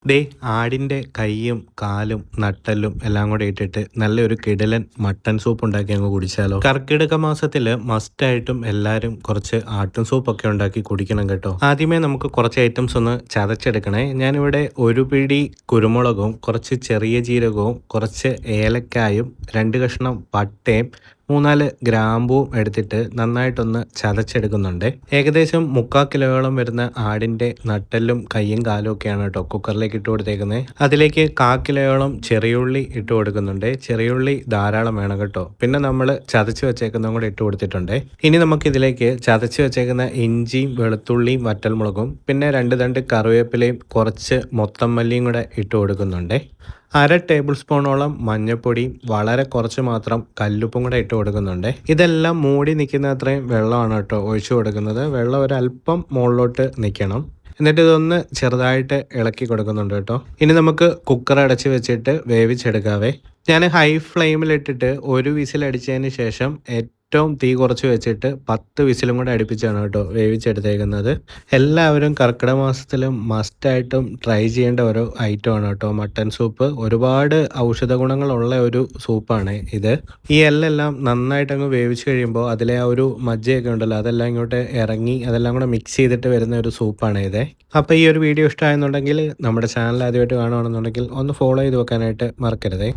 ദേ ആടിൻ്റെ കൈയും കാലും നട്ടെല്ലും എല്ലാം കൂടെ ഇട്ടിട്ട് നല്ലൊരു കിടിലൻ മട്ടൻ സൂപ്പ് ഉണ്ടാക്കി അങ്ങ് കുടിച്ചാലോ. കർക്കിടക മാസത്തില് മസ്റ്റായിട്ടും എല്ലാവരും കുറച്ച് ആട്ടും സൂപ്പൊക്കെ ഉണ്ടാക്കി കുടിക്കണം കേട്ടോ. ആദ്യമേ നമുക്ക് കുറച്ച് ഐറ്റംസ് ഒന്ന് ചതച്ചെടുക്കണേ. ഞാനിവിടെ ഒരു പിടി കുരുമുളകും കുറച്ച് ചെറിയ ജീരകവും കുറച്ച് ഏലക്കായും 2 കഷ്ണം പട്ടയും 3-4 ഗ്രാമ്പൂവും എടുത്തിട്ട് നന്നായിട്ടൊന്ന് ചതച്ചെടുക്കുന്നുണ്ട്. ഏകദേശം 3/4 കിലോയോളം വരുന്ന ആടിൻ്റെ നട്ടെല്ലും കയ്യും കാലും ഒക്കെയാണ് കേട്ടോ കുക്കറിലേക്ക് ഇട്ട് കൊടുത്തേക്കുന്നത്. അതിലേക്ക് 1/4 കിലോയോളം ചെറിയുള്ളി ഇട്ട് കൊടുക്കുന്നുണ്ട്. ചെറിയുള്ളി ധാരാളം വേണം കേട്ടോ. പിന്നെ നമ്മൾ ചതച്ച് വെച്ചേക്കുന്നതും കൂടെ ഇട്ട് കൊടുത്തിട്ടുണ്ട്. ഇനി നമുക്കിതിലേക്ക് ചതച്ച് വെച്ചേക്കുന്ന ഇഞ്ചിയും വെളുത്തുള്ളിയും വറ്റൽമുളകും പിന്നെ 2 തണ്ട് കറിവേപ്പിലയും കുറച്ച് മൊത്തം മല്ലിയും കൂടെ ഇട്ട് കൊടുക്കുന്നുണ്ട്. 1/2 ടേബിൾ സ്പൂണോളം മഞ്ഞൾപ്പൊടിയും വളരെ കുറച്ച് മാത്രം കല്ലുപ്പും കൂടെ ഇട്ട് കൊടുക്കുന്നുണ്ട്. ഇതെല്ലാം മൂടി നിൽക്കുന്ന അത്രയും വെള്ളമാണ് കേട്ടോ ഒഴിച്ചു കൊടുക്കുന്നത്. വെള്ളം ഒരല്പം മുകളിലോട്ട് നിൽക്കണം. എന്നിട്ട് ഇതൊന്ന് ചെറുതായിട്ട് ഇളക്കി കൊടുക്കുന്നുണ്ട് കേട്ടോ. ഇനി നമുക്ക് കുക്കർ അടച്ച് വെച്ചിട്ട് വേവിച്ചെടുക്കാവേ. ഞാൻ ഹൈ ഫ്ലെയിമിലിട്ടിട്ട് ഒരു വിസിൽ അടിച്ചതിന് ശേഷം ഏറ്റവും തീ കുറച്ച് വെച്ചിട്ട് 10 വിസിലും കൂടെ അടുപ്പിച്ചാണ് കേട്ടോ വേവിച്ചെടുത്തേക്കുന്നത്. എല്ലാവരും കർക്കിടക മാസത്തിൽ മസ്റ്റായിട്ടും ട്രൈ ചെയ്യേണ്ട ഒരു ഐറ്റമാണ് കേട്ടോ മട്ടൻ സൂപ്പ്. ഒരുപാട് ഔഷധ ഗുണങ്ങളുള്ള ഒരു സൂപ്പാണ് ഇത്. ഈ എല്ലെല്ലാം നന്നായിട്ട് അങ്ങ് വേവിച്ച് കഴിയുമ്പോൾ അതിലെ ആ ഒരു മജ്ജയൊക്കെ ഉണ്ടല്ലോ അതെല്ലാം ഇങ്ങോട്ട് ഇറങ്ങി അതെല്ലാം കൂടെ മിക്സ് ചെയ്തിട്ട് വരുന്ന ഒരു സൂപ്പാണ് ഇത്. അപ്പോൾ ഈ ഒരു വീഡിയോ ഇഷ്ടമായെന്നുണ്ടെങ്കിൽ നമ്മുടെ ചാനൽ ആദ്യമായിട്ട് കാണുകയാണെന്നുണ്ടെങ്കിൽ ഒന്ന് ഫോളോ ചെയ്ത് വെക്കാനായിട്ട് മറക്കരുതേ.